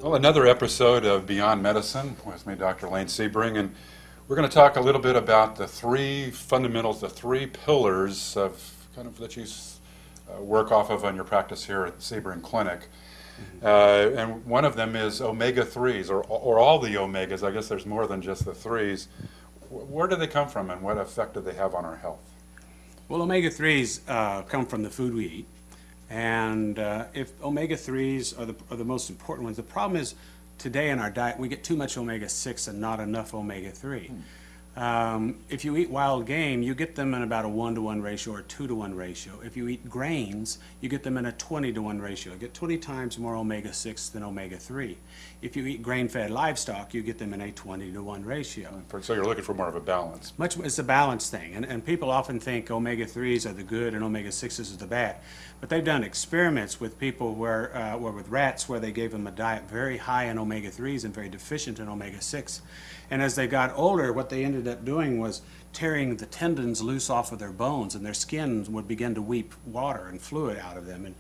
Well, another episode of Beyond Medicine with me, Dr. Lane Sebring, and we're going to talk a little bit about the three fundamentals, the three pillars of kind of that you work off of on your practice here at Sebring Clinic. And one of them is omega-3s, or all the omegas. I guess there's more than just the threes. Where do they come from, and what effect do they have on our health? Well, omega-3s come from the food we eat. And if omega-3s are the most important ones, the problem is today in our diet we get too much omega-6 and not enough omega-3. If you eat wild game, you get them in about a 1-to-1 ratio or 2-to-1 ratio. If you eat grains, you get them in a 20-to-1 ratio. You get 20 times more omega-6 than omega-3. If you eat grain-fed livestock, you get them in a 20-to-1 ratio. So you're looking for more of a balance. It's a balance thing, and people often think omega-3s are the good and omega-6s are the bad. But they've done experiments with people where with rats where they gave them a diet very high in omega-3s and very deficient in omega-6. And as they got older, what they ended up doing was tearing the tendons loose off of their bones, and their skin would begin to weep water and fluid out of them. And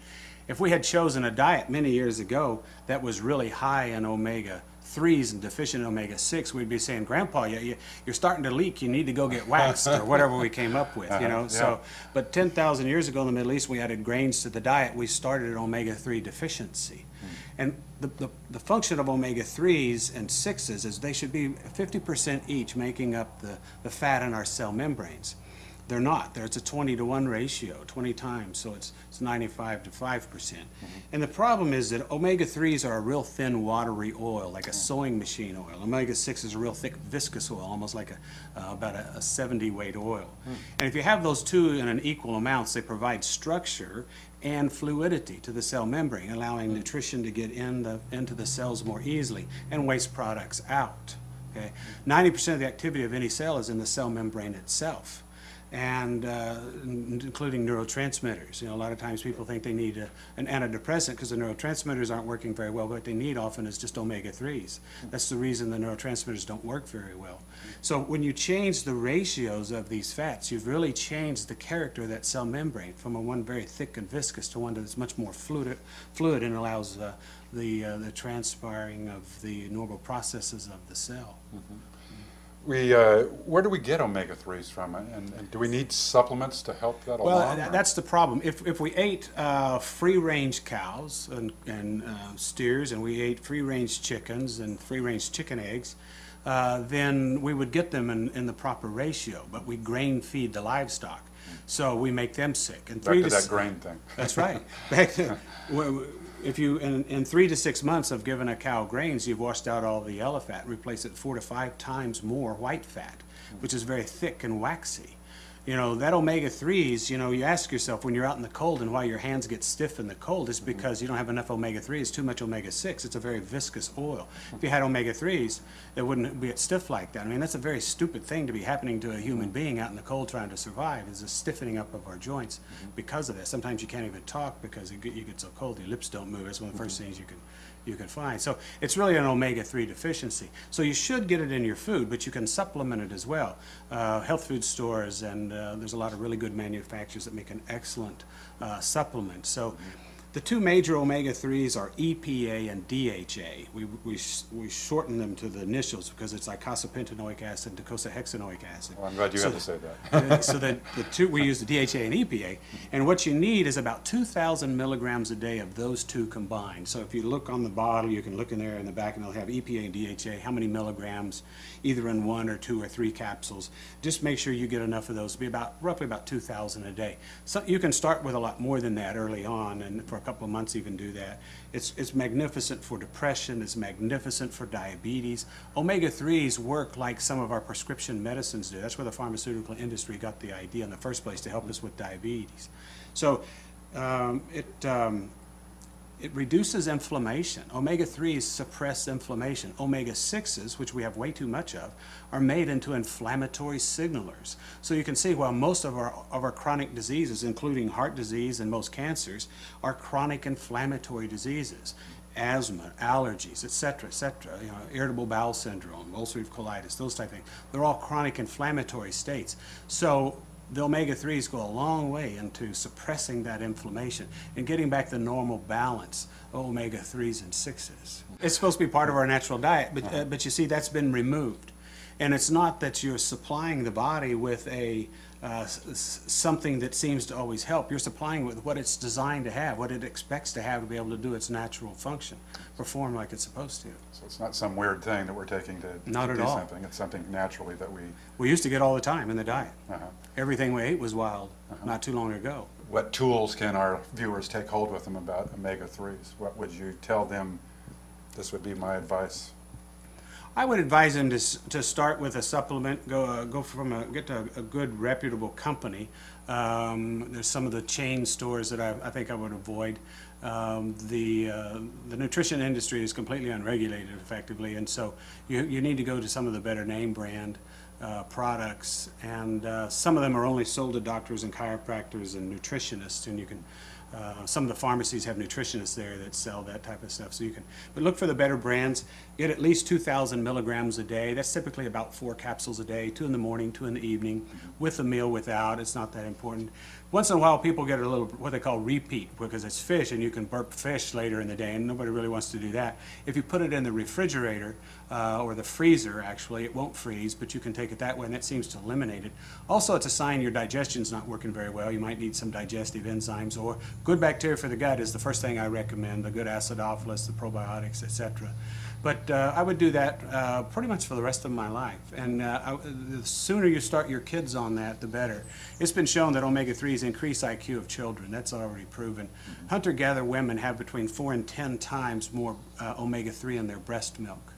if we had chosen a diet many years ago that was really high in omega-3s and deficient in omega-6, we'd be saying, Grandpa, you're starting to leak, you need to go get waxed, or whatever we came up with, you know. Yeah. So, but 10,000 years ago in the Middle East, we added grains to the diet. We started an omega-3 deficiency. And the function of omega-3s and 6s is they should be 50% each making up the fat in our cell membranes. They're not. It's a 20-to-1 ratio, 20 times, so it's 95 to 5%. And the problem is that omega-3s are a real thin, watery oil, like a sewing machine oil. Omega-6 is a real thick, viscous oil, almost like about a 70-weight oil. And if you have those two in an equal amounts, they provide structure and fluidity to the cell membrane, allowing nutrition to get into the cells more easily and waste products out. Okay? 90% of the activity of any cell is in the cell membrane itself, and including neurotransmitters. You know, a lot of times people think they need an antidepressant because the neurotransmitters aren't working very well. What they need often is just omega-3s. That's the reason the neurotransmitters don't work very well. So when you change the ratios of these fats, you've really changed the character of that cell membrane from one very thick and viscous to one that's much more fluid and allows the transpiring of the normal processes of the cell. Where do we get omega-3s from, and do we need supplements to help that along? Well, that's the problem. If we ate free-range cows and steers, and we ate free-range chickens and free-range chicken eggs, then we would get them in the proper ratio, but we grain feed the livestock, so we make them sick. And back to that grain thing. That's right. If you, in 3 to 6 months of giving a cow grains, you've washed out all the yellow fat, replace it 4 to 5 times more white fat, which is very thick and waxy. You know, that omega-3s, you know, you ask yourself when you're out in the cold and why your hands get stiff in the cold, is because you don't have enough omega-3. It's too much omega-6. It's a very viscous oil. If you had omega-3s, it wouldn't be stiff like that. I mean, that's a very stupid thing to be happening to a human being out in the cold trying to survive, is a stiffening up of our joints because of that. Sometimes you can't even talk because you get so cold, your lips don't move. That's one of the first things you can find. So it's really an omega-3 deficiency. So you should get it in your food, but you can supplement it as well. Health food stores, and there's a lot of really good manufacturers that make an excellent supplement. So the two major omega-3s are EPA and DHA. We shorten them to the initials because it's icosapentaenoic acid and docosahexaenoic acid. Well, I'm glad you had to say that. So the two, we use the DHA and EPA, and what you need is about 2,000 milligrams a day of those two combined. So if you look on the bottle, you can look in there in the back and they'll have EPA and DHA, how many milligrams, either in 1 or 2 or 3 capsules. Just make sure you get enough of those. It'll be roughly about 2,000 a day. So you can start with a lot more than that early on, and for a couple of months even do that. It's magnificent for depression. It's magnificent for diabetes. Omega-3s work like some of our prescription medicines do. That's where the pharmaceutical industry got the idea in the first place, to help us with diabetes. So it reduces inflammation. Omega-3s suppress inflammation. Omega-6s, which we have way too much of, are made into inflammatory signalers. So you can see while most of our chronic diseases, including heart disease and most cancers, are chronic inflammatory diseases. Asthma, allergies, etc., etc., you know, irritable bowel syndrome, ulcerative colitis, those type of things. They're all chronic inflammatory states. So the omega-3s go a long way into suppressing that inflammation and getting back the normal balance of omega-3s and 6s. It's supposed to be part of our natural diet, but you see, that's been removed. And it's not that you're supplying the body with something that seems to always help. You're supplying it with what it's designed to have, what it expects to have to be able to do its natural function, perform like it's supposed to. So it's not some weird thing that we're taking to Not do at all. something. It's something naturally that We used to get all the time in the diet. Uh-huh. Everything we ate was wild not too long ago. What tools can our viewers take hold with them about omega-3s? What would you tell them? This would be my advice. I would advise them to start with a supplement. Get to a good reputable company. There's some of the chain stores that I think I would avoid. The nutrition industry is completely unregulated, effectively, and so you need to go to some of the better name brand products, and some of them are only sold to doctors and chiropractors and nutritionists, and you can. Some of the pharmacies have nutritionists there that sell that type of stuff, so you can. But look for the better brands. Get at least 2,000 milligrams a day. That's typically about 4 capsules a day, 2 in the morning, 2 in the evening, with a meal, without. It's not that important. Once in a while, people get a little what they call repeat, because it's fish, and you can burp fish later in the day, and nobody really wants to do that. If you put it in the refrigerator or the freezer, actually, it won't freeze, but you can take it that way, and that seems to eliminate it. Also, it's a sign your digestion's not working very well. You might need some digestive enzymes, or good bacteria for the gut is the first thing I recommend, the good acidophilus, the probiotics, etc. But I would do that pretty much for the rest of my life. And the sooner you start your kids on that, the better. It's been shown that omega-3s increase IQ of children. That's already proven. Hunter-gatherer women have between 4 and 10 times more omega-3 in their breast milk.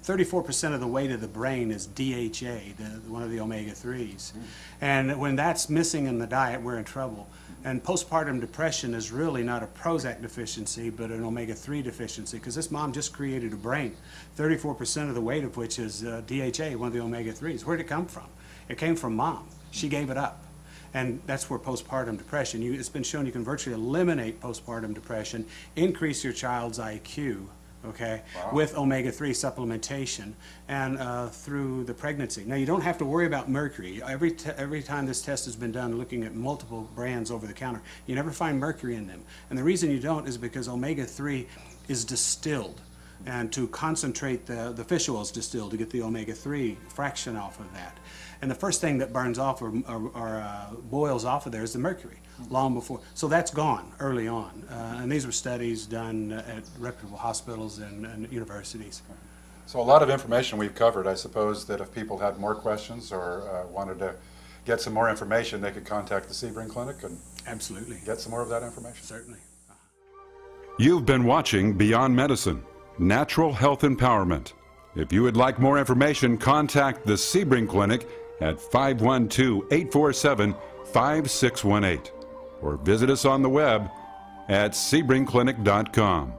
34% of the weight of the brain is DHA, one of the omega-3s. And when that's missing in the diet, we're in trouble. And postpartum depression is really not a Prozac deficiency, but an omega-3 deficiency, because this mom just created a brain, 34% of the weight of which is DHA, one of the omega-3s. Where did it come from? It came from mom. She gave it up. And that's where postpartum depression, it's been shown you can virtually eliminate postpartum depression, increase your child's IQ, okay, wow, with omega-3 supplementation and through the pregnancy. Now, you don't have to worry about mercury. Every time this test has been done looking at multiple brands over the counter, you never find mercury in them. And the reason you don't is because omega-3 is distilled. And to concentrate the fish oil is distilled to get the omega-3 fraction off of that. And the first thing that burns off or boils off of there is the mercury, long before. So that's gone early on. And these were studies done at reputable hospitals and universities. So a lot of information we've covered. I suppose that if people had more questions or wanted to get some more information, they could contact the Sebring Clinic and absolutely get some more of that information. Certainly. You've been watching Beyond Medicine, Natural Health Empowerment. If you would like more information, contact the Sebring Clinic at 512-847-5618 or visit us on the web at sebringclinic.com.